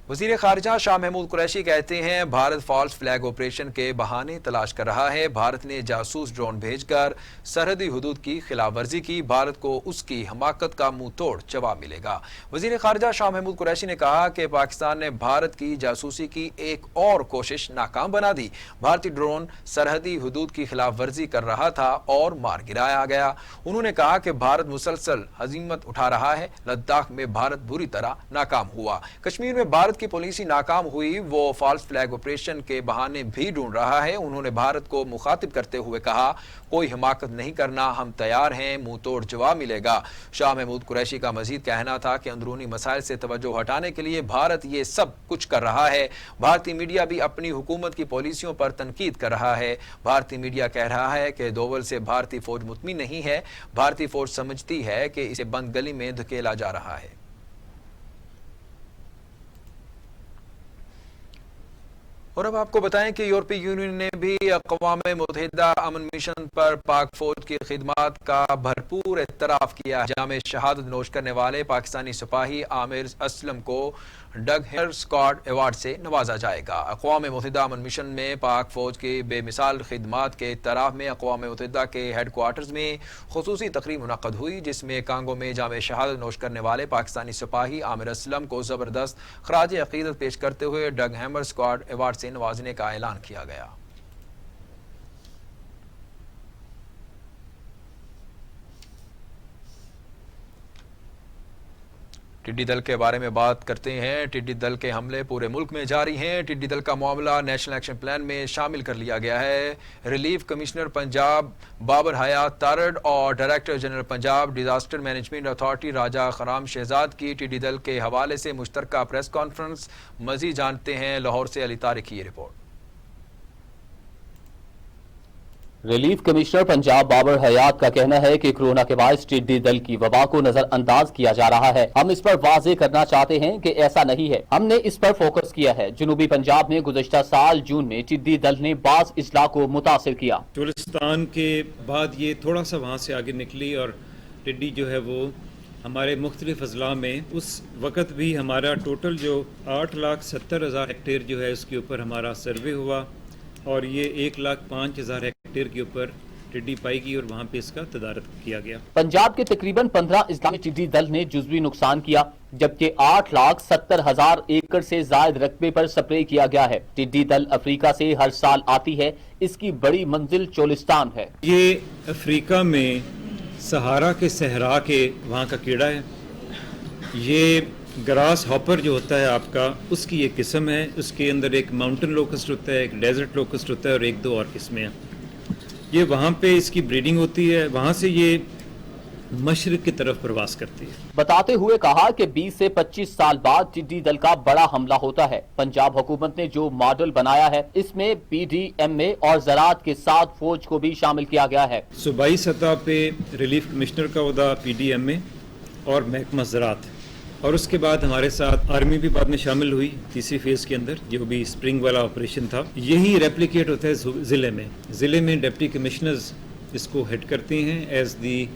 وزیر خارجہ شاہ محمود قریشی کہتے ہیں بھارت فالس فلیگ آپریشن کے بہانے تلاش کر رہا ہے۔ بھارت نے جاسوس ڈرون بھیج کر سرحدی حدود کی خلاف ورزی کی، بھارت کو اس کی حماقت کا منہ توڑ جواب ملے گا۔ وزیر خارجہ شاہ محمود قریشی نے کہا کہ پاکستان نے بھارت کی جاسوسی کی ایک اور کوشش ناکام بنا دی۔ بھارتی ڈرون سرحدی حدود کی خلاف ورزی کر رہا تھا اور مار گرایا گیا۔ انہوں نے کہا کہ بھارت مسلسل ہزیمت اٹھا رہا ہے، لداخ میں بھارت بری طرح ناکام ہوا، کشمیر میں بھارت کی پالیسی ناکام ہوئی، وہ فالس فلیگ آپریشن کے بہانے بھی ڈھونڈ رہا ہے۔ انہوں نے بھارت کو مخاطب کرتے ہوئے کہا کوئی حماقت نہیں کرنا، ہم تیار ہیں، منہ توڑ جواب ملے گا۔ شاہ محمود قریشی کا مزید کہنا تھا کہ اندرونی مسائل سے توجہ ہٹانے کے لیے بھارت یہ سب کچھ کر رہا ہے۔ بھارتی میڈیا بھی اپنی حکومت کی پالیسیوں پر تنقید کر رہا ہے۔ بھارتی میڈیا کہہ رہا ہے کہ دوول سے بھارتی فوج مطمئن نہیں ہے، بھارتی فوج سمجھتی ہے کہ اسے بند گلی میں دھکیلا جا رہا ہے۔ اور اب آپ کو بتائیں کہ یورپی یونین نے بھی اقوام متحدہ امن مشن پر پاک فوج کی خدمات کا بھرپور اعتراف کیا۔ جامع شہادت نوش کرنے والے پاکستانی سپاہی عامر اسلم کو ڈگ ہیمر اسکواڈ ایوارڈ سے نوازا جائے گا۔ اقوام متحدہ امن مشن میں پاک فوج کی بے مثال خدمات کے اعتراف میں اقوام متحدہ کے ہیڈ کوارٹرز میں خصوصی تقریب منعقد ہوئی، جس میں کانگو میں جامع شہادت نوش کرنے والے پاکستانی سپاہی عامر اسلم کو زبردست خراج عقیدت پیش کرتے ہوئے ڈگ ہیمر اسکواڈ ایوارڈ سے نوازنے کا اعلان کیا گیا۔ टिड्डी दल के बारे में बात करते हैं। टिड्डी दल के हमले पूरे मुल्क में जारी हैं। टिड्डी दल का मामला नेशनल एक्शन प्लान में शामिल कर लिया गया है। रिलीफ कमिश्नर पंजाब बाबर हयात तारड़ और director general Punjab disaster management authority Raja Khurram Shahzad की टिड्डी दल के हवाले से मुश्तरका प्रेस कॉन्फ्रेंस। मजीद जानते हैं लाहौर से अली तारिक की ये report. Relief commissioner Punjab Babar Hayat का कहना है कि कोरोना के बायस टिड्डी दल की वबा को नजरअंदाज किया जा रहा है। हम इस पर वाज़ेह करना चाहते हैं कि ऐसा नहीं है। हमने इस पर फोकस किया है। जनूबी पंजाब में गुज़श्ता साल जून में टिड्डी दल ने बाज़ इजला को मुतासिर किया। चोलिस्तान के बाद ये थोड़ा सा वहाँ से आगे निकली और टिड्डी जो है वो हमारे मुख्तलिफ अजला में उस वक़्त भी हमारा टोटल जो 8,70,000 हेक्टेयर जो है उसके ऊपर हमारा सर्वे हुआ और ये 1,05,000 हेक्टेयर के ऊपर टिड्डी पाई गई और वहाँ पे इसका तदारक किया गया। पंजाब के तकरीबन 15 अजला में टिड्डी दल ने जुज़वी नुकसान किया, जबकि 8,70,000 एकड़ से जायद रकबे पर स्प्रे किया गया है। टिड्डी दल अफ्रीका से हर साल आती है। इसकी बड़ी मंजिल चोलिस्तान है। ये अफ्रीका में सहारा के सहरा के वहाँ का कीड़ा है। ये ग्रास हॉपर जो होता है आपका, उसकी एक किस्म है। उसके अंदर एक माउंटेन लोकस्ट होता है, एक डेजर्ट लोकस्ट होता है और एक दो और किस्में हैं। ये वहाँ पे इसकी ब्रीडिंग होती है, वहाँ से ये मशरिक की तरफ प्रवास करती है। बताते हुए कहा कि 20 से 25 साल बाद टिड्डी दल का बड़ा हमला होता है। पंजाब हुकूमत ने जो मॉडल बनाया है इसमें PDMA और ज़राअत के साथ फौज को भी शामिल किया गया है। सूबाई सतह पे रिलीफ कमिश्नर का ओहदा PDMA और महकमा ज़राअत, और उसके बाद हमारे साथ आर्मी भी बाद में शामिल हुई तीसरी फेज़ के अंदर, जो भी स्प्रिंग वाला ऑपरेशन था। यही रेप्लिकेट होता है ज़िले में डिप्टी कमिश्नर्स इसको हेड करते हैं as the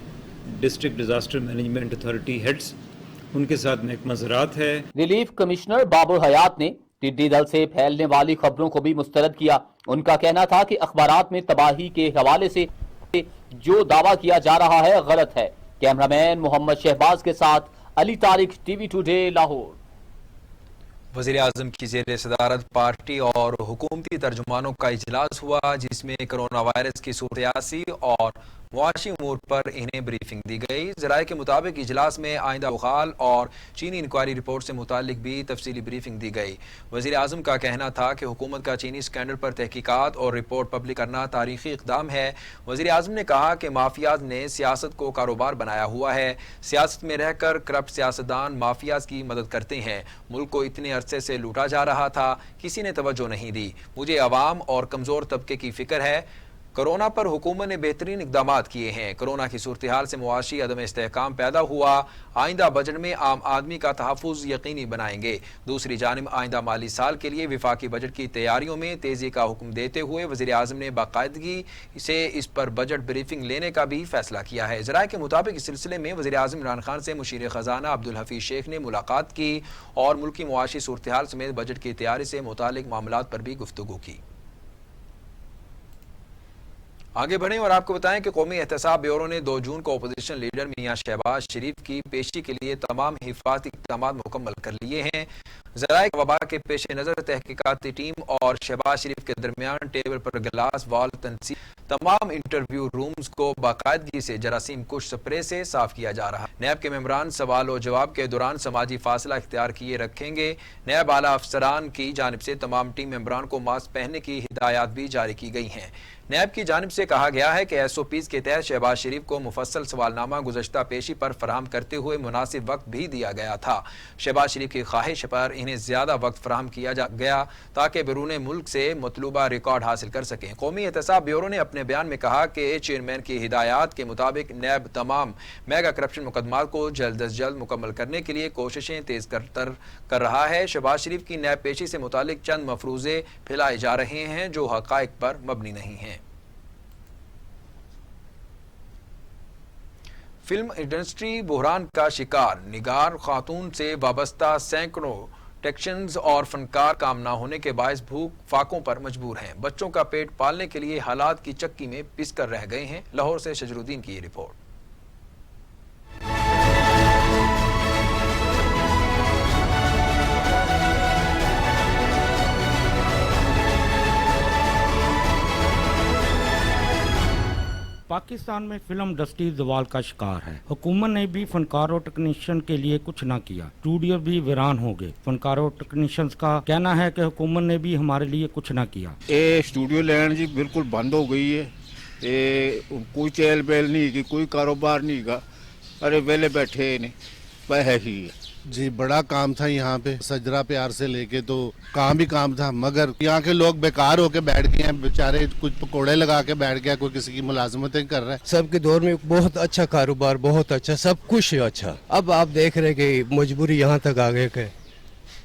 district disaster management authority heads. उनके साथ महकमा ज़राअत है। रिलीफ कमिश्नर बाबर हयात ने टिड्डी दल से फैलने वाली खबरों को भी मुस्तरद किया। उनका कहना था कि अखबारात में तबाही के हवाले से जो दावा किया जा रहा है गलत है। कैमरामैन मोहम्मद शहबाज के साथ अली तारिक, TV टुडे, लाहौर। वज़ीर आज़म की ज़ेर सदारत पार्टी और हुकूमती तर्जुमानों का इजलास हुआ, जिसमें कोरोना वायरस की सूरत और मुआशी उमूर पर इन्हें ब्रीफिंग दी गई। ज़राए के मुताबिक इजलास में आइंदा बुखाल और चीनी इंक्वायरी रिपोर्ट से मुतालिक भी तफसीली ब्रीफिंग दी गई। वज़ीर आज़म का कहना था कि हुकूमत का चीनी स्कैंडल पर तहकीकात और रिपोर्ट पब्लिक करना तारीखी इक़दाम है। वज़ीर आज़म ने कहा कि माफियाज ने सियासत को कारोबार बनाया हुआ है। सियासत में रहकर करप्ट सियासतदान माफियाज की मदद करते हैं। मुल्क को इतने अरसे से लूटा जा रहा था, किसी ने तवज्जो नहीं दी। मुझे अवाम और कमज़ोर तबके की फ़िक्र है। कोरोना पर हुकूमत ने बेहतरीन इक़दाम किए हैं। कोरोना की सूरत हाल से मुआशी अदम इस्तेहकाम पैदा हुआ। आइंदा बजट में आम आदमी का तहफ़्फ़ुज़ यकीनी बनाएंगे। दूसरी जानिब आइंदा माली साल के लिए विफाकी बजट की तैयारियों में तेज़ी का हुक्म देते हुए वज़ीर आज़म ने बाकायदगी से इस पर बजट ब्रीफिंग लेने का भी फैसला किया है। ज़राए के मुताबिक इस सिलसिले में वज़ीर आज़म इमरान खान से मुशीर ख़जाना अब्दुल हफीज़ शेख ने मुलाकात की और मुल्की मुआशी सूरत हाल समेत बजट की तैयारी से मुतालिक मामलात पर भी गुफ्तगू की। आगे बढ़ें और आपको बताएं कि कौमी एहतसाब ब्यूरो ने 2 जून को अपोजिशन लीडर मियां शहबाज शरीफ की पेशी के लिए तमाम हिफाजती इक़दाम मुकम्मल कर लिए हैं। ज़राए वबा के पेश नज़र तहकीकाती टीम और शहबाज शरीफ के दरमियान टेबल पर गिलास वाल तनसीब तमाम इंटरव्यू रूम्स को बाकायदगी से जरासीम कुश स्प्रे से साफ किया जा रहा है। नैब के मेंबरान सवाल और जवाब के दौरान समाजी फासला इख्तियार किए रखेंगे। नैब आला अफसरान की जानिब से तमाम टीम मेंबरान को मास्क पहनने की हिदायत भी जारी की गई हैं। नैब की जानिब से कहा गया है कि SOPs के तहत शहबाज शरीफ को मुफस्सल सवालनामा गुज़श्ता पेशी पर फराहम करते हुए मुनासिब वक्त भी दिया गया था। शहबाज शरीफ की ख्वाहिश पर इन्हें ज़्यादा वक्त फराहम किया गया ताकि बैरून मुल्क से मतलूबा रिकॉर्ड हासिल कर सकें। कौमी एहतसाब ब्यूरो ने अपने बयान में कहा कि चेयरमैन की हिदायत के मुताबिक नैब तमाम मेगा करप्शन मुकदमात को जल्द अज जल्द मुकम्मल करने के लिए कोशिशें तेज़ कर रहा है। शहबाज शरीफ की नैब पेशी से मुतालिक चंद मफरूज़े फैलाए जा रहे हैं जो हक़ाइक़ पर मबनी नहीं हैं। फिल्म इंडस्ट्री बहरान का शिकार, निगार खातून से वाबस्ता सैकड़ों टेक्नीशियंस और फनकार काम ना होने के बायस भूख फाकों पर मजबूर हैं। बच्चों का पेट पालने के लिए हालात की चक्की में पिस कर रह गए हैं। लाहौर से शजरुद्दीन की ये रिपोर्ट। पाकिस्तान में फिल्म इंडस्ट्री जवाल का शिकार है। हुकूमत ने भी फनकारों टेक्नीशियन के लिए कुछ ना किया, स्टूडियो भी वीरान हो गए। फनकारों टेक्नीशियंस का कहना है कि हुकूमत ने भी हमारे लिए कुछ ना किया। ये स्टूडियो लैंड जी बिल्कुल बंद हो गई है, ये कोई चहल पहल नहीं की, कोई कारोबार नहीं का, अरे वेले बैठे नहीं पैसे ही है जी। बड़ा काम था यहाँ पे, सजरा प्यार से लेके तो काम ही काम था, मगर यहाँ के लोग बेकार होके बैठ गए हैं बेचारे, कुछ पकोड़े लगा के बैठ गया, कोई किसी की मुलाजमतें कर रहा है। सबके दौर में बहुत अच्छा कारोबार, बहुत अच्छा, सब कुछ अच्छा। अब आप देख रहे कि मजबूरी यहाँ तक आ गए कि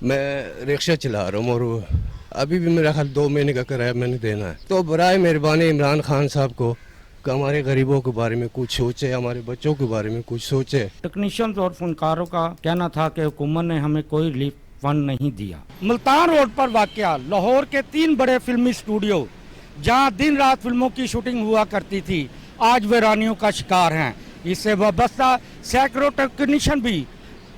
मैं रिक्शा चला रहा हूँ और अभी भी मेरा ख्याल 2 महीने का किराया मैंने देना है। तो बराए मेहरबानी इमरान खान साहब को कि हमारे गरीबों के बारे में कुछ सोचे, हमारे बच्चों के बारे में कुछ सोचे। टेक्नीशियंस और फनकारों का कहना था कि हुकूमत ने हमें कोई रिलीफ फंड नहीं दिया। मुल्तान रोड पर वाक़या लाहौर के 3 बड़े फिल्मी स्टूडियो जहां दिन रात फिल्मों की शूटिंग हुआ करती थी, आज वीरानियों का शिकार हैं। इससे वाबस्ता सैकड़ों टेक्नीशियन भी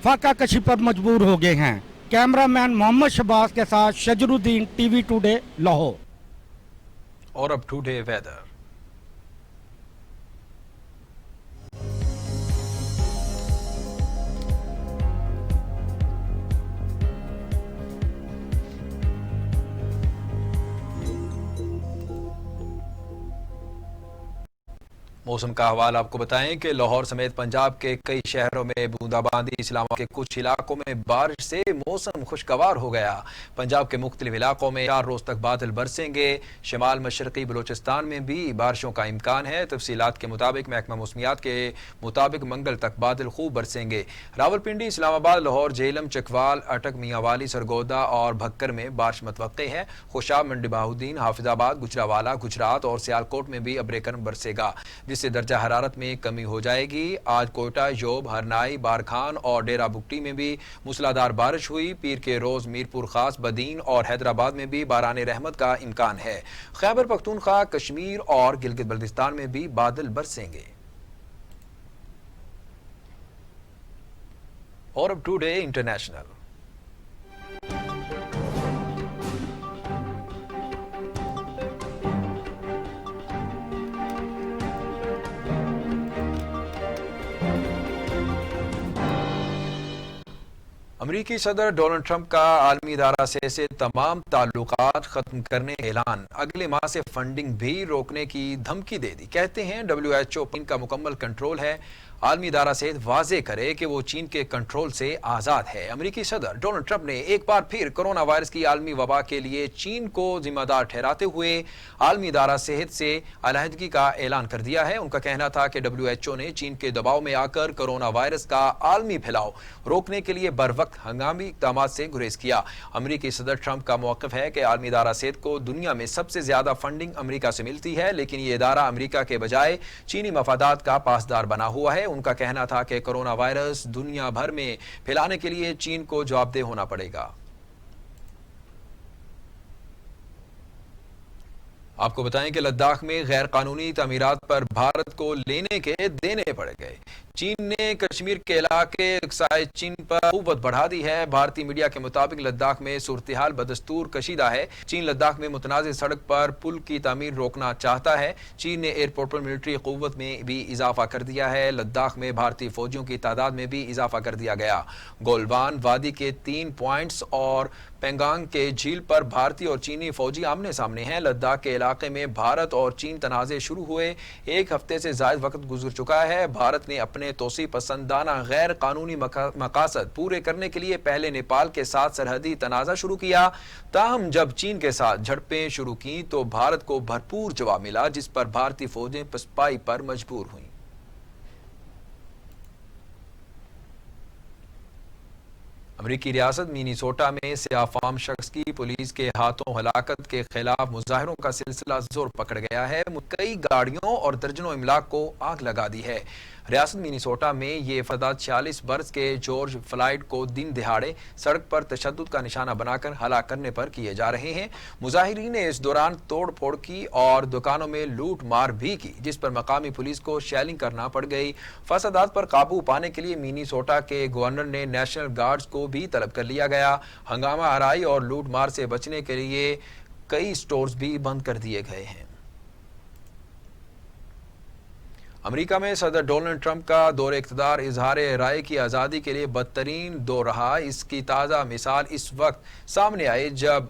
फाका कशी पर मजबूर हो गए हैं। कैमरामैन मोहम्मद शहबाज के साथ शजरुद्दीन, टीवी टुडे, लाहौर। और अब टुडे वेदर। मौसम का हवाला आपको बताएं कि लाहौर समेत पंजाब के कई शहरों में बूंदाबांदी, इस्लामाबाद के कुछ इलाकों में बारिश से मौसम खुशगवार हो गया। पंजाब के मुख्तलिफ इलाकों में 4 रोज तक बादल बरसेंगे। शिमाल मशरकी बलूचिस्तान में भी बारिशों का इम्कान है। तफसीलात के मुताबिक महकमा मौसमियात के मुताबिक मंगल तक बादल खूब बरसेंगे। रावलपिंडी, इस्लामाबाद, लाहौर, झेलम, चकवाल, अटक, मियांवाली, सरगोदा और भक्कर में बारिश मतवक्के है। खुशाब, मंडी बहाउद्दीन, हाफिजाबाद, गुजरावाला, गुजरात और सियालकोट में भी अब्रेकन बरसेगा, जिससे दर्जा हरारत में कमी हो जाएगी। आज कोयटा, योब, हरनाई, बारखान और डेरा बुगटी में भी मूसलाधार बारिश हुई। पीर के रोज मीरपुर खास, बदीन और हैदराबाद में भी बाराने रहमत का इम्कान है। खैबर पख्तूनख्वा, कश्मीर और गिलगित बल्तिस्तान में भी बादल बरसेंगे। और अब टुडे इंटरनेशनल। अमरीकी सदर डोनाल्ड ट्रंप का आलमी इदारा से तमाम ताल्लुकात खत्म करने का ऐलान, अगले माह से फंडिंग भी रोकने की धमकी दे दी। कहते हैं WHO चीन का मुकम्मल कंट्रोल है। आलमी इदारा सेहत वाजे करे कि वो चीन के कंट्रोल से आज़ाद है। अमरीकी सदर डोनाल्ड ट्रंप ने एक बार फिर कोरोना वायरस की आलमी वबा के लिए चीन को जिम्मेदार ठहराते हुए आलमी इदारा सेहत से अलहदगी का ऐलान कर दिया है। उनका कहना था कि WHO ने चीन के दबाव में आकर कोरोना वायरस का आलमी फैलाव रोकने के लिए बर वक्त हंगामी इक़दाम से गुरेज किया। अमरीकी सदर ट्रंप का मौक़िफ़ है कि आलमी इदारा सेहत को दुनिया में सबसे ज्यादा फंडिंग अमरीका से मिलती है, लेकिन ये इदारा अमरीका के बजाय चीनी मफादात का पासदार बना हुआ है। उनका कहना था कि कोरोना वायरस दुनिया भर में फैलाने के लिए चीन को जवाबदेह होना पड़ेगा। आपको बताएं कि लद्दाख में गैर कानूनी तामीरात पर भारत को लेने के देने पड़ गए। चीन ने कश्मीर के इलाके एक्साइज चीन पर कुव्वत बढ़ा दी है। भारतीय मीडिया के मुताबिक लद्दाख में सूरत-ए-हाल बदस्तूर कशीदा है। चीन लद्दाख में मुतनाज़ सड़क पर पुल की तामीर रोकना चाहता है। चीन ने एयरपोर्ट पर मिलिट्री कुव्वत में भी इजाफा कर दिया है। लद्दाख में भारतीय फौजियों की तादाद में भी इजाफा कर दिया गया। गोलवान वादी के 3 पॉइंट्स और पेंगांग के झील पर भारतीय और चीनी फौजी आमने सामने हैं। लद्दाख के इलाके में भारत और चीन तनाज़े शुरू हुए 1 हफ्ते से ज़ायद वक्त गुजर चुका है। भारत ने अपने तोसी पसंदाना गैर कानूनी मकासद पूरे करने के लिए पहले नेपाल के साथ सरहदी तनाज़ा शुरू किया। ताहम जब चीन के साथ झड़पें शुरू की तो भारत को भरपूर जवाब मिला, जिस पर भारतीय फौजें पसपाई पर मजबूर हुई। अमरीकी रियासत मिनीसोटा में सियाफाम शख्स की पुलिस के हाथों हलाकत के खिलाफ मुजाहिरों का सिलसिला जोर पकड़ गया है। कई गाड़ियों और दर्जनों इमलाक को आग लगा दी है। रियासत मिनीसोटा में ये फसाद 46 बरस के जॉर्ज फ्लाइड को दिन दिहाड़े सड़क पर तशद्दुद का निशाना बनाकर हलाक करने पर किए जा रहे हैं। मुजाहिरीन ने इस दौरान तोड़ फोड़ की और दुकानों में लूट मार भी की, जिस पर मकामी पुलिस को शेलिंग करना पड़ गई। फसादात पर काबू पाने के लिए मिनीसोटा के गवर्नर ने नेशनल गार्ड्स को भी तलब कर लिया गया। हंगामा आराई और लूट मार से बचने के लिए कई स्टोर्स भी बंद कर दिए गए हैं। امریکہ میں صدر ڈونلڈ ٹرمپ کا دور اقتدار اظہار رائے کی آزادی کے لیے بدترین دور رہا. اس کی تازہ مثال اس وقت سامنے آئی جب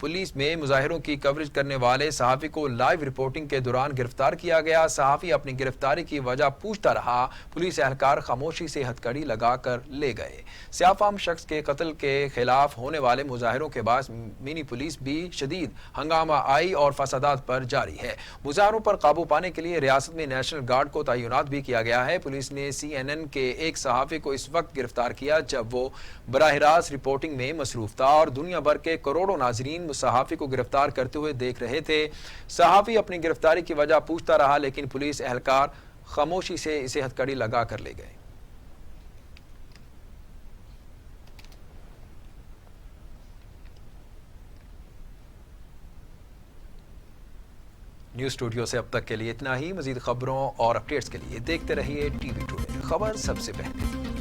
پولیس میں مظاہروں کی کوریج کرنے والے صحافی کو لائیو رپورٹنگ کے دوران گرفتار کیا گیا. صحافی اپنی گرفتاری کی وجہ پوچھتا رہا. پولیس اہلکار خاموشی سے ہتھکڑی لگا کر لے گئے. سیاہ فام شخص کے قتل کے خلاف ہونے والے مظاہروں کے باعث منی پولیس بھی شدید ہنگامہ آئی اور فسادات پر جاری ہے. مظاہروں پر قابو پانے کے لیے ریاست میں نیشنل گارڈ کو تعینات بھی کیا گیا ہے. پولیس نے CNN کے ایک صحافی کو اس وقت گرفتار کیا جب وہ براہ راست رپورٹنگ میں مصروف تھا اور دنیا بھر کے کروڑوں ناظرین صحافی کو گرفتار کرتے ہوئے دیکھ رہے تھے. صحافی اپنی گرفتاری کی وجہ پوچھتا رہا لیکن پولیس اہلکار خاموشی سے اسے ہتھکڑی لگا کر لے گئے. نیوز اسٹوڈیو سے اب تک کے لیے اتنا ہی. مزید خبروں اور اپڈیٹس کے لیے دیکھتے رہیے TV ٹوڈے. خبر سب سے پہلے.